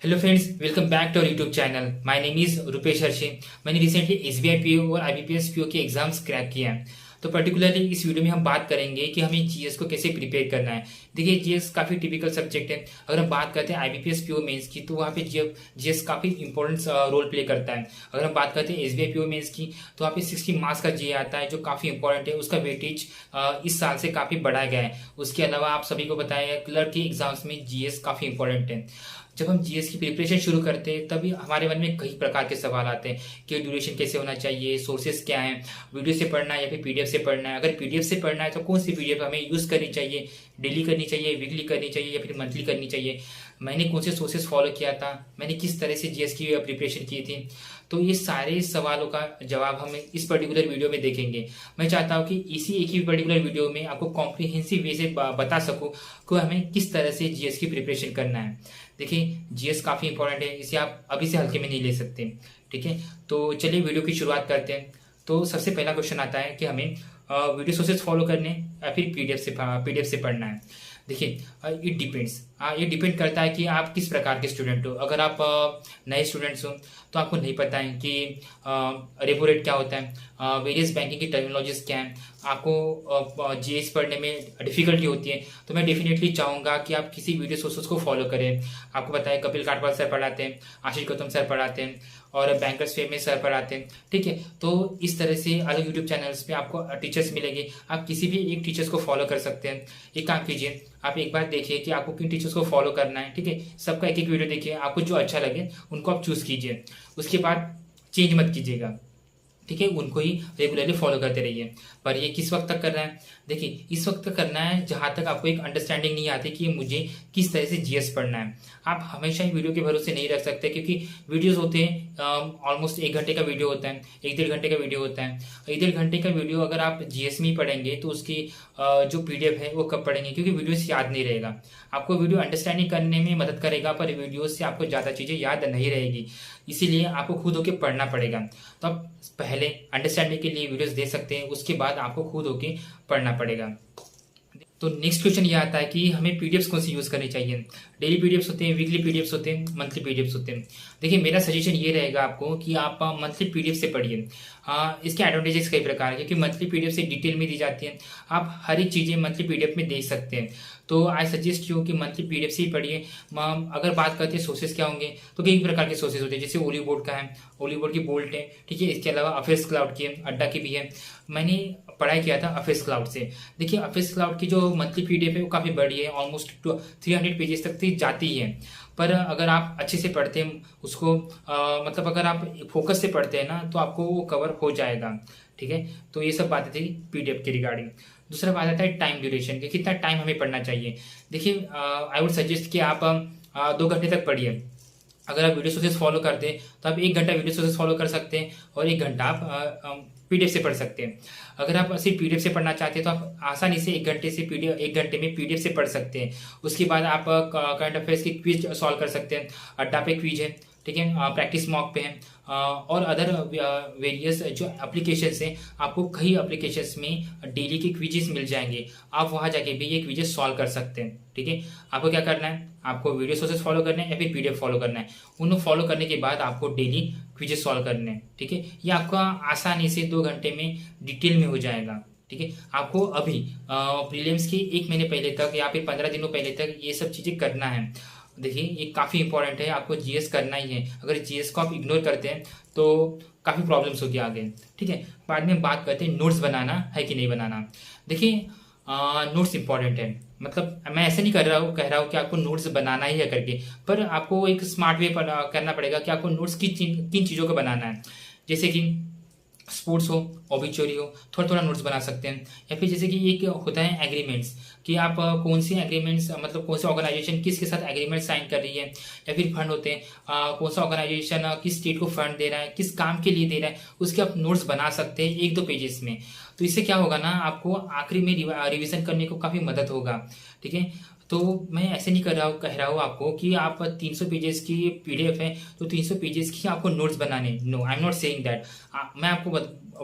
Hello friends, welcome back to our YouTube channel. My name is Rupesh Harshe. मैंने recently SBI PO और IBPS PO के exams crack किए हैं। तो पर्टिकुलरली इस वीडियो में हम बात करेंगे कि हमें जीएस को कैसे प्रिपेयर करना है। देखिए, जीएस काफ़ी टिपिकल सब्जेक्ट है। अगर हम बात करते हैं आईबीपीएस पीओ मेंस की, तो वहाँ पे जीएस काफ़ी इंपॉर्टेंट रोल प्ले करता है। अगर हम बात करते हैं एसबीआई पीओ मेंस की, तो वहाँ पे 60 मार्क्स का जीए आता है, जो काफ़ी इंपॉर्टेंट है। उसका वेटेज इस साल से काफ़ी बढ़ाया गया है। उसके अलावा आप सभी को बताया, क्लर्क के एग्जाम्स में जीएस काफ़ी इंपॉर्टेंट है। जब हम जीएस की प्रिपरेशन शुरू करते हैं, तभी हमारे मन में कई प्रकार के सवाल आते हैं कि ड्यूरेशन कैसे होना चाहिए, सोर्सेज क्या हैं, वीडियो से पढ़ना है या फिर पीडीएफ से पढ़ना है। अगर पीडीएफ से पढ़ना है तो कौन सी पीडीएफ हमें यूज़ करनी चाहिए, डेली करनी चाहिए, वीकली करनी चाहिए या फिर मंथली करनी चाहिए। मैंने कौन से सोर्सेज फॉलो किया था, मैंने किस तरह से जीएस की प्रिपरेशन की थी। तो ये सारे सवालों का जवाब हम इस पर्टिकुलर वीडियो में देखेंगे। मैं चाहता हूँ कि इसी एक ही पर्टिकुलर वीडियो में आपको कॉम्प्रिहेंसिव वे से बता सकूँ कि हमें किस तरह से जीएस की प्रिपरेशन करना है। देखिए, जीएस काफ़ी इंपॉर्टेंट है, इसे आप अभी से हल्के में नहीं ले सकते। ठीक है, तो चलिए वीडियो की शुरुआत करते हैं। तो सबसे पहला क्वेश्चन आता है कि हमें वीडियो सोर्सेज फॉलो करने या फिर पीडीएफ से पढ़ना है। देखिए, इट डिपेंड्स। ये डिपेंड करता है कि आप किस प्रकार के स्टूडेंट हो। अगर आप नए स्टूडेंट्स हो तो आपको नहीं पता है कि रेपो रेट क्या होता है, वेरियस बैंकिंग की टर्मिनोलॉजीज क्या है, आपको जीएस पढ़ने में डिफिकल्टी होती है, तो मैं डेफिनेटली चाहूँगा कि आप किसी वीडियो सोर्सेज को फॉलो करें। आपको पता है, कपिल काटवाल सर पढ़ाते हैं, आशीष गौतम सर पढ़ाते हैं और बैंकर्स फे में सर पढ़ाते हैं। ठीक है, तो इस तरह से अलग यूट्यूब चैनल्स पे आपको टीचर्स मिलेंगे। आप किसी भी एक टीचर्स को फॉलो कर सकते हैं। एक काम कीजिए, आप एक बार देखिए कि आपको किन टीचर्स को फॉलो करना है। ठीक है, सबका एक एक वीडियो देखिए, आपको जो अच्छा लगे उनको आप चूज कीजिए। उसके बाद चेंज मत कीजिएगा। ठीक है, उनको ही रेगुलरली फॉलो करते रहिए। पर ये किस वक्त तक करना है? देखिए, इस वक्त तक करना है जहां तक आपको एक अंडरस्टैंडिंग नहीं आती कि मुझे किस तरह से जीएस पढ़ना है। आप हमेशा ही वीडियो के भरोसे नहीं रख सकते, क्योंकि वीडियोस होते हैं ऑलमोस्ट 1 घंटे का वीडियो होता है, 1 डेढ़ घंटे का वीडियो होता है। 1 डेढ़ घंटे का वीडियो अगर आप जीएस में ही पढ़ेंगे तो उसकी जो पीडीएफ है वो कब पढ़ेंगे, क्योंकि वीडियो से याद नहीं रहेगा। आपको वीडियो अंडरस्टैंडिंग करने में मदद करेगा, पर वीडियो से आपको ज़्यादा चीज़ें याद नहीं रहेगी। इसीलिए आपको खुद होके पढ़ना पड़ेगा। तो आप पहले अंडरस्टैंडिंग के लिए वीडियोस देख सकते हैं, उसके बाद आपको खुद होके पढ़ना पड़ेगा। तो नेक्स्ट क्वेश्चन ये आता है कि हमें पीडीएफ्स कौन सी यूज़ करनी चाहिए। डेली पीडीएफ्स होते हैं, वीकली पीडीएफ्स होते हैं, मंथली पीडीएफ्स होते हैं। देखिए, मेरा सजेशन ये रहेगा आपको कि आप मंथली पीडीएफ से पढ़िए। इसके एडवांटेजेस कई प्रकार है, क्योंकि मंथली पीडीएफ से डिटेल में दी जाती है। आप हर एक चीज़ें मंथली पीडीएफ में देख सकते हैं। तो आई सजेस्ट यू कि मंथली पीडीएफ से ही पढ़िए। अगर बात करते हैं सोर्सेज क्या होंगे, तो कई प्रकार के सोर्सेज होते हैं, जैसे ओली बोर्ड का है, ओली बोर्ड की बोल्ट है। ठीक है, इसके अलावा अफेयर्स क्लाउड की है, अड्डा की भी है। मैंने पढ़ाई किया था अफेयर्स क्लाउड से। देखिए, अफेयर्स क्लाउड की जो मंथली पीडीएफ है वो काफ़ी बड़ी है, ऑलमोस्ट 300 पेजेस तक जाती है। पर अगर आप अच्छे से पढ़ते हैं उसको, मतलब अगर आप फोकस से पढ़ते हैं ना, तो आपको वो कवर हो जाएगा। ठीक है, तो ये सब बातें थी पीडीएफ के रिगार्डिंग। दूसरा बात आता है टाइम ड्यूरेशन, कि कितना टाइम हमें पढ़ना चाहिए। देखिए, आई वुड सजेस्ट कि आप 2 घंटे तक पढ़िए। अगर आप वीडियो सोर्सेज फॉलो करते हैं तो आप 1 घंटा वीडियो सोर्सेज फॉलो कर सकते हैं और 1 घंटा आप पीडीएफ से पढ़ सकते हैं। अगर आप सिर्फ पीडीएफ से पढ़ना चाहते हैं तो आप आसानी से 1 घंटे में पीडीएफ से पढ़ सकते हैं। उसके बाद आप करंट अफेयर्स की क्विज सॉल्व कर सकते हैं। अड्डा पे क्विज है, ठीक है, प्रैक्टिस मॉक पे है, और अदर वेरियस जो एप्लीकेशंस हैं, आपको कई एप्लीकेशंस में डेली के क्विजेस मिल जाएंगे। आप वहाँ जाके भी ये क्विजेस सॉल्व कर सकते हैं। ठीक है, आपको क्या करना है, आपको वीडियो सोर्सेज फॉलो करना है या फिर पीडीएफ फॉलो करना है। उन्हें फॉलो करने के बाद आपको डेली क्विजेस सॉल्व करने हैं। ठीक है, ये आपका आसानी से 2 घंटे में डिटेल में हो जाएगा। ठीक है, आपको अभी प्रीलिम्स के 1 महीने पहले तक या फिर 15 दिनों पहले तक ये सब चीज़ें करना है। देखिए, ये काफ़ी इंपॉर्टेंट है, आपको जीएस करना ही है। अगर जीएस को आप इग्नोर करते हैं तो काफ़ी प्रॉब्लम्स होगी आगे। ठीक है, बाद में बात करते हैं नोट्स बनाना है कि नहीं बनाना। देखिए, नोट्स इंपॉर्टेंट है। मतलब मैं ऐसे नहीं कह रहा हूँ कि आपको नोट्स बनाना ही है करके, पर आपको एक स्मार्ट वे पर करना पड़ेगा कि आपको नोट्स किन चीज़ों को बनाना है। जैसे कि स्पोर्ट्स हो, ऑबिचुअरी हो, थोड़ा थोड़ा नोट्स बना सकते हैं। या फिर जैसे कि एक होता है एग्रीमेंट्स, कि आप कौन सी एग्रीमेंट्स, मतलब कौन सी ऑर्गेनाइजेशन किसके साथ एग्रीमेंट साइन कर रही है। या फिर फंड होते हैं, कौन सा ऑर्गेनाइजेशन किस स्टेट को फंड दे रहा है, किस काम के लिए दे रहा है, उसके आप नोट्स बना सकते हैं 1-2 पेजेस में। तो इससे क्या होगा ना, आपको आखिरी में रिविजन करने को काफ़ी मदद होगा। ठीक है, तो मैं ऐसे नहीं कह रहा हूँ आपको कि आप 300 पेजेस की पीडीएफ है तो 300 पेजेस की आपको नोट्स बनाने, no I am not saying that. मैं आपको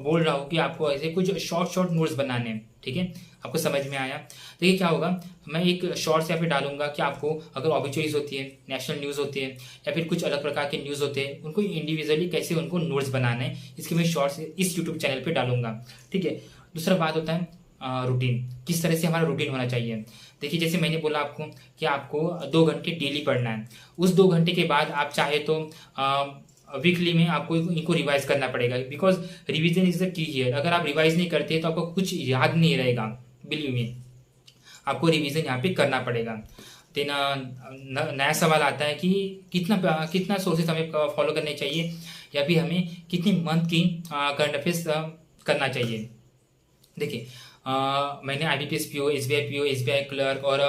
बोल रहा हूँ कि आपको ऐसे कुछ शॉर्ट शॉर्ट नोट्स बनाने हैं, ठीक है। आपको समझ में आया? देखिए क्या होगा, मैं एक शॉर्ट्स यहाँ पे डालूंगा कि आपको अगर ऑबिचुरीज होती है, नेशनल न्यूज़ होती है या फिर कुछ अलग प्रकार के न्यूज़ होते हैं, उनको इंडिविजुअली कैसे उनको नोट्स बनाना है, इसके मैं शॉर्ट्स इस यूट्यूब चैनल पे डालूंगा, ठीक है। दूसरा बात होता है रूटीन, किस तरह से हमारा रूटीन होना चाहिए। देखिए जैसे मैंने बोला आपको कि आपको 2 घंटे डेली पढ़ना है, उस 2 घंटे के बाद आप चाहे तो वीकली में आपको इनको रिवाइज करना पड़ेगा, because revision is the key here. अगर आप रिवाइज नहीं करते तो आपको कुछ याद नहीं रहेगा, बिलीव मी, आपको रिवीजन यहाँ पे करना पड़ेगा। देन नया सवाल आता है कि कितना सोर्सेस हमें फॉलो करने चाहिए या फिर हमें कितनी मंथ की करंट अफेयर्स करना चाहिए। देखिए मैंने IBPS PO, SBI PO, SBI clerk और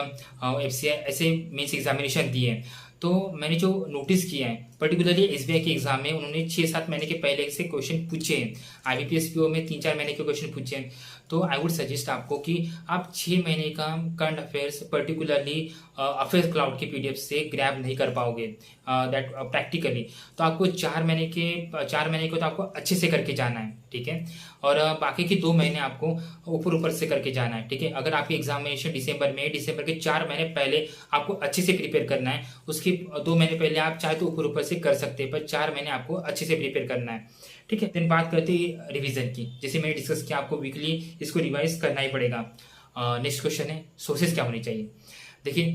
FCI ऐसे मेंस एग्जामिनेशन दिए हैं, तो मैंने जो नोटिस किया है पर्टिकुलरली SBI के एग्जाम में उन्होंने 6-7 महीने के पहले से क्वेश्चन पूछे हैं, IBPS PO में 3-4 महीने के क्वेश्चन पूछे हैं। तो आई वुड सजेस्ट आपको कि आप 6 महीने का current affairs particularly affairs cloud के PDF से ग्रैब नहीं कर पाओगे दैट प्रैक्टिकली। तो आपको 4 महीने को तो आपको अच्छे से करके जाना है, ठीक है। और बाकी के 2 महीने आपको ऊपर से करके जाना है, ठीक है। अगर आपकी एग्जामिनेशन दिसंबर में, दिसंबर के 4 महीने पहले आपको अच्छे से प्रिपेयर करना है, उसके 2 महीने पहले आप चाहे तो ऊपर से कर सकते हैं, पर 4 महीने आपको अच्छे से प्रिपेयर करना है, ठीक है। देन बात करते हैं रिवीजन की, जैसे मैंने डिस्कस किया आपको वीकली इसको रिवाइज करना ही पड़ेगा। नेक्स्ट क्वेश्चन है सोर्सेज क्या होनी चाहिए। देखिए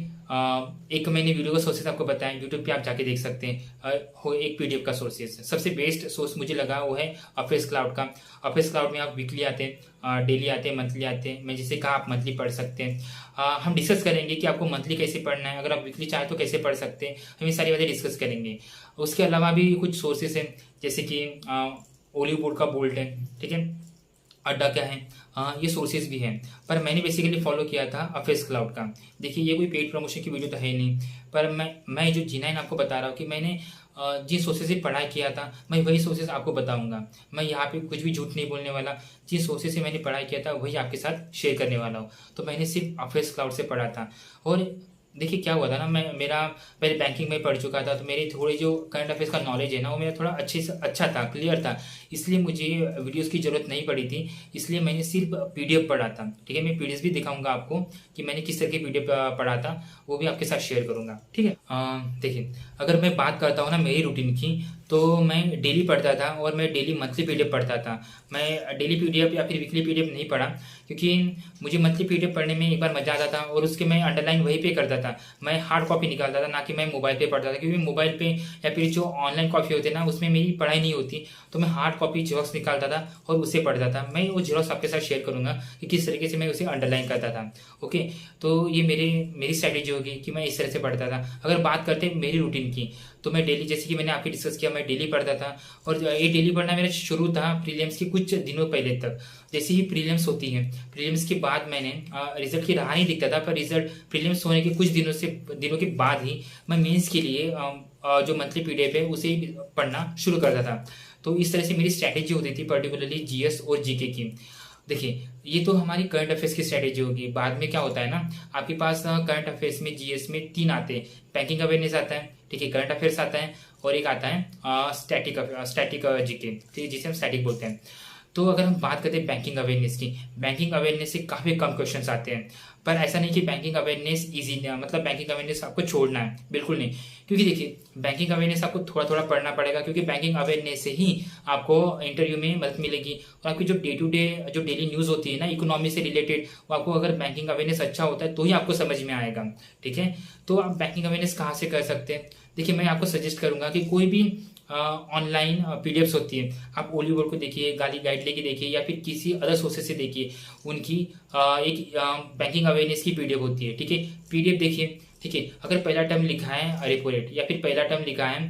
एक मैंने वीडियो का सोर्सेज आपको बताया, यूट्यूब पे आप जाके देख सकते हैं। एक PDF का सोर्सेज सबसे बेस्ट सोर्स मुझे लगा वो है अफेयर्स क्लाउड का। अफेयर्स क्लाउड में आप वीकली आते हैं, डेली आते हैं, मंथली आते हैं। मैं जैसे कहा आप मंथली पढ़ सकते हैं। हम डिस्कस करेंगे कि आपको मंथली कैसे पढ़ना है, अगर आप वीकली चाहें तो कैसे पढ़ सकते हैं, हम ये सारी बातें डिस्कस करेंगे। उसके अलावा भी कुछ सोर्सेज हैं, जैसे कि ओलिव बोर्ड का बोल्ट है, ठीक है, अड्डा क्या है, ये सोर्सेज भी हैं। पर मैंने बेसिकली फॉलो किया था अफेयर्स क्लाउड का। देखिए ये कोई पेड प्रमोशन की वीडियो तो है नहीं, पर मैं जो G9 आपको बता रहा हूँ कि मैंने जिन सोर्सेज से पढ़ाई किया था, मैं वही सोर्सेज आपको बताऊंगा। मैं यहाँ पे कुछ भी झूठ नहीं बोलने वाला, जिन सोर्सेज से मैंने पढ़ाई किया था वही आपके साथ शेयर करने वाला हूँ। तो मैंने सिर्फ अफेयर्स क्लाउड से पढ़ा था। और देखिए क्या हुआ था ना, मेरा पहले बैंकिंग में पढ़ चुका था, तो मेरी थोड़ी जो करंट अफेयर्स का नॉलेज है ना वो मेरा थोड़ा अच्छा था, क्लियर था, इसलिए मुझे वीडियोस की जरूरत नहीं पड़ी थी। इसलिए मैंने सिर्फ PDF पढ़ा था, ठीक है। मैं PDF भी दिखाऊंगा आपको कि मैंने किस तरह की PDF पढ़ा था, वो भी आपके साथ शेयर करूंगा, ठीक है। देखिए अगर मैं बात करता हूँ ना मेरी रूटीन की, तो मैं डेली पढ़ता था और मैं डेली मंथली PDF पढ़ता था। मैं डेली PDF या फिर वीकली PDF नहीं पढ़ा, क्योंकि मुझे मंथली PDF पढ़ने में एक बार मजा आता था और उसके मैं अंडरलाइन वहीं पे करता था। मैं हार्ड कॉपी निकालता था, ना कि मैं मोबाइल पे पढ़ता था, क्योंकि मोबाइल पे या फिर जो ऑनलाइन कॉपी होते ना उसमें मेरी पढ़ाई नहीं होती। तो मैं हार्ड कॉपी जेरोक्स निकालता था और उससे पढ़ता था। मैं वो जेरोक्स आपके साथ शेयर करूंगा कि किस तरीके से मैं उसे अंडरलाइन करता था, ओके। तो ये मेरी स्ट्रैटेजी होगी कि मैं इस तरह से पढ़ता था। अगर बात करते हैं मेरी रूटीन की, तो मैं डेली, जैसे कि मैंने आपके डिस्कस किया, मैं डेली पढ़ता था। और ये डेली पढ़ना मेरा शुरू था प्रीलिम्स के कुछ दिनों पहले तक। जैसे ही प्रीलिम्स होती है, प्रीलिम्स के बाद मैंने रिजल्ट की राह नहीं दिखता था, पर रिजल्ट प्रीलिम्स होने के कुछ दिनों के बाद ही मैं मेंस के लिए जो मंथली PDF है उसे पढ़ना शुरू करता था। तो इस तरह से मेरी स्ट्रैटेजी होती थी पर्टिकुलरली GS और GK की। देखिए ये तो हमारी करंट अफेयर्स की स्ट्रैटेजी होगी। बाद में क्या होता है ना, आपके पास करंट अफेयर्स में GS में 3 आते हैं। बैंकिंग अवेयरनेस आता है, ठीक है, करंट अफेयर्स आता है, और एक आता है स्टैटिक GK, ठीक है, जिसे हम स्टैटिक बोलते हैं। तो अगर हम बात करते हैं बैंकिंग अवेयरनेस की, बैंकिंग अवेयरनेस से काफ़ी कम क्वेश्चंस आते हैं। पर ऐसा नहीं कि बैंकिंग अवेयरनेस इजी नहीं, मतलब बैंकिंग अवेयरनेस आपको छोड़ना है, बिल्कुल नहीं। क्योंकि देखिए बैंकिंग अवेयरनेस आपको थोड़ा थोड़ा पढ़ना पड़ेगा, क्योंकि बैंकिंग अवेयरनेस से ही आपको इंटरव्यू में मदद मिलेगी। और आपकी जो डे टू डे जो डेली न्यूज़ होती है ना इकोनॉमी से रिलेटेड, वो आपको अगर बैंकिंग अवेयरनेस अच्छा होता है तो ही आपको समझ में आएगा, ठीक है। तो आप बैंकिंग अवेयरनेस कहाँ से कर सकते हैं? देखिए मैं आपको सजेस्ट करूंगा कि कोई भी ऑनलाइन PDFs होती है, आप ओलिव बोर्ड को देखिए, गाली गाइड लेके देखिए, या फिर किसी अदर सोर्सेज से देखिए। उनकी एक बैंकिंग अवेयरनेस की PDF होती है, ठीक है। PDF देखिए, ठीक है। अगर पहला टर्म लिखा है रेपो रेट, या फिर पहला टर्म लिखा है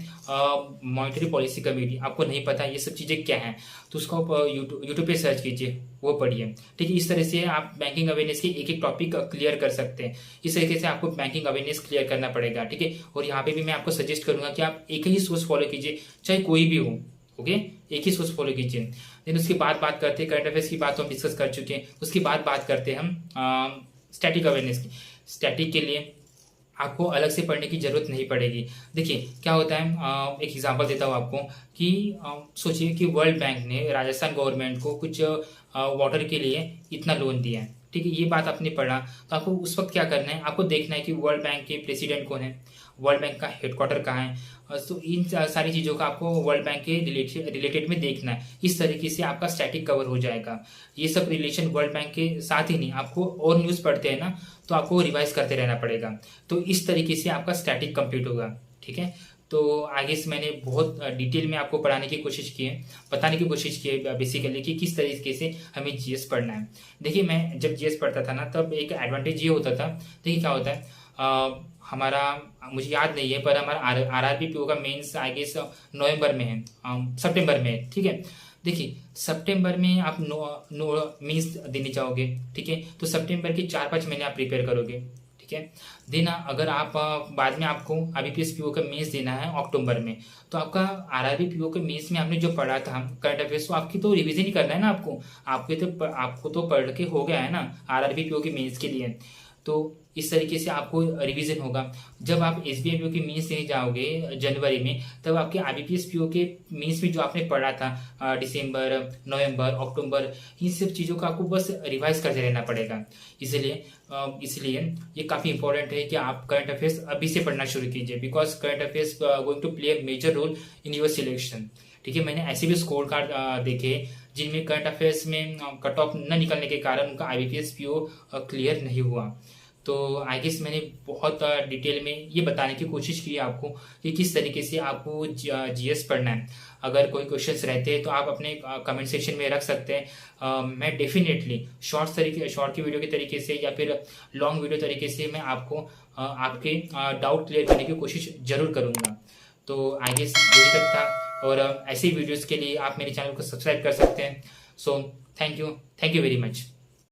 मॉनेटरी पॉलिसी कमेटी, आपको नहीं पता ये सब चीज़ें क्या हैं, तो उसको आप यूट्यूब पे सर्च कीजिए, वो पढ़िए, ठीक है। इस तरह से आप बैंकिंग अवेयरनेस के एक एक टॉपिक क्लियर कर सकते हैं। इस तरीके से आपको बैंकिंग अवेयरनेस क्लियर करना पड़ेगा, ठीक है। और यहाँ पे भी मैं आपको सजेस्ट करूंगा कि आप एक ही सोर्स फॉलो कीजिए, चाहे कोई भी हो, ओके, एक ही सोर्स फॉलो कीजिए। देन उसके बाद बात करते हैं करंट अफेयर्स की, बात तो हम डिस्कस कर चुके हैं। उसके बाद बात करते हैं हम स्टैटिक अवेयरनेस की। स्टैटिक के लिए आपको अलग से पढ़ने की ज़रूरत नहीं पड़ेगी। देखिए क्या होता है, एक एग्जांपल देता हूँ आपको कि सोचिए कि वर्ल्ड बैंक ने राजस्थान गवर्नमेंट को कुछ वाटर के लिए इतना लोन दिया है, ठीक है। ये बात आपने पढ़ा, तो आपको उस वक्त क्या करना है, आपको देखना है कि वर्ल्ड बैंक के प्रेसिडेंट कौन है, वर्ल्ड बैंक का हेडक्वार्टर कहाँ है। तो इन सारी चीज़ों का आपको वर्ल्ड बैंक के रिलेटेड में देखना है। इस तरीके से आपका स्टैटिक कवर हो जाएगा। ये सब रिलेशन वर्ल्ड बैंक के साथ ही नहीं, आपको और न्यूज़ पढ़ते हैं ना, तो आपको रिवाइज करते रहना पड़ेगा। तो इस तरीके से आपका स्टैटिक कंप्लीट होगा, ठीक है। तो आगे से मैंने बहुत डिटेल में आपको पढ़ाने की कोशिश की है, बताने की कोशिश की है बेसिकली कि किस तरीके से हमें जीएस पढ़ना है। देखिए मैं जब जीएस पढ़ता था ना, तब एक एडवांटेज ये होता था। देखिए क्या होता है, हमारा मुझे याद नहीं है, पर हमारा आरआरबी पीओ का मेंस आई गेस नवंबर में है, सितंबर में है, ठीक है। देखिए सितंबर में आप मीन्स देने जाओगे, ठीक है। तो सितंबर के 4-5 महीने आप प्रिपेयर करोगे, ठीक है। देना अगर आप बाद में आपको आईबीपीएस पीओ का मेंस देना है अक्टूबर में, तो आपका आरआरबी पीओ के मेंस में आपने जो पढ़ा था करंट अफेयर्स, तो आपकी तो रिवीजन ही करना है ना आपको तो पढ़ के हो गया है ना आरआरबी पीओ के मेंस के लिए। तो इस तरीके से आपको रिवीजन होगा। जब आप एसबीआई पीओ के मीन्स देने जाओगे जनवरी में, तब आपके आईबीपीएस पीओ के मीन्स में जो आपने पढ़ा था दिसंबर, नवंबर, अक्टूबर, इन सब चीज़ों का आपको बस रिवाइज करते रहना पड़ेगा। इसलिए ये काफ़ी इंपॉर्टेंट है कि आप करंट अफेयर्स अभी से पढ़ना शुरू कीजिए, because current affairs going to play a major role in your selection, ठीक है। मैंने ऐसे भी स्कोर कार्ड देखे जिनमें करंट अफेयर्स में कट ऑफ न निकलने के कारण उनका आईबीपीएस पीओ क्लियर नहीं हुआ। तो आई गेस मैंने बहुत डिटेल में ये बताने की कोशिश की है आपको कि किस तरीके से आपको जीएस पढ़ना है। अगर कोई क्वेश्चंस रहते हैं तो आप अपने कमेंट सेक्शन में रख सकते हैं। मैं डेफिनेटली शॉर्ट की वीडियो के तरीके से या फिर लॉन्ग वीडियो तरीके से मैं आपको आपके डाउट क्लियर करने की कोशिश जरूर करूँगा। तो आई गेस यही तक था, और ऐसे वीडियोज़ के लिए आप मेरे चैनल को सब्सक्राइब कर सकते हैं। So thank you very much.